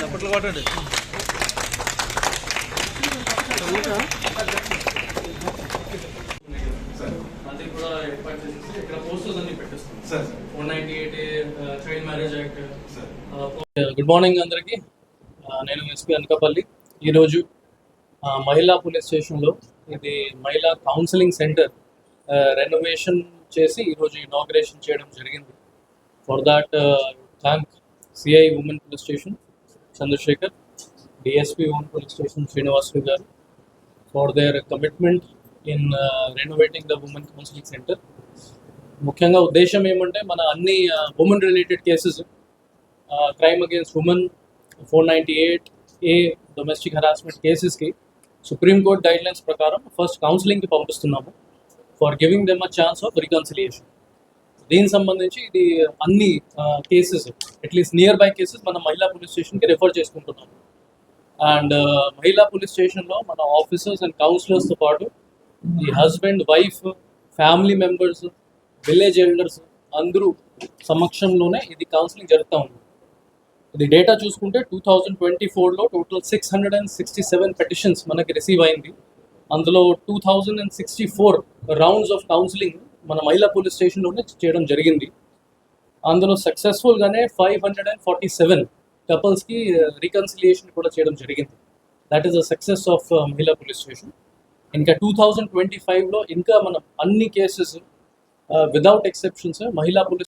అప్పట్లో కొట్టండి అది కూడా ఏర్పాటు చేసేసి ఇక్కడ పోస్టర్స్ అన్ని పెట్టేస్తాం sir. 198 child marriage act. Good morning అందరికీ. నేను ఎస్పీ అనకాపల్లి. ఈరోజు మహిళా పోలీస్ స్టేషన్లో ఇది మహిళా కౌన్సిలింగ్ సెంటర్ రెనోవేషన్ చేసి ఈరోజు ఇనాగ్రేషన్ చేయడం జరిగింది. For that thank CI women police station Chandrasekhar, DSP women police station Srinivasarao garu for their commitment in renovating the women counselling centre. ముఖ్యంగా ఉద్దేశం ఏమంటే మన అన్ని women related cases, crime against women, 498A domestic harassment కేసెస్కి సుప్రీంకోర్టు గైడ్లైన్స్ ప్రకారం first కౌన్సిలింగ్కి పంపిస్తున్నాము for giving them a chance of reconciliation. దీనికి సంబంధించి ఇది అన్ని cases, atleast nearby cases మనం మహిళా పోలీస్ స్టేషన్కి రెఫర్ చేసుకుంటున్నాము. అండ్ మహిళా పోలీస్ స్టేషన్లో మన ఆఫీసర్స్ అండ్ కౌన్సిలర్స్తో పాటు ఈ husband, wife, family members, village elders అందరూ సమక్షంలోనే ఇది కౌన్సిలింగ్ జరుగుతూ ఉంది. ఇది డేటా చూసుకుంటే 2024లో టోటల్ 667 పెటిషన్స్ మనకి రిసీవ్ అయింది. అందులో 2064 రౌండ్స్ ఆఫ్ కౌన్సిలింగ్ మన మహిళా పోలీస్ స్టేషన్లోనే చేయడం జరిగింది. అందులో సక్సెస్ఫుల్గానే 547 కపుల్స్కి రికన్సిలియేషన్ కూడా చేయడం జరిగింది. That is the success of మహిళా పోలీస్ స్టేషన్. ఇంకా 2025లో ఇంకా మనం అన్ని కేసెస్ వితౌట్ ఎక్సెప్షన్స్ మహిళా పోలీస్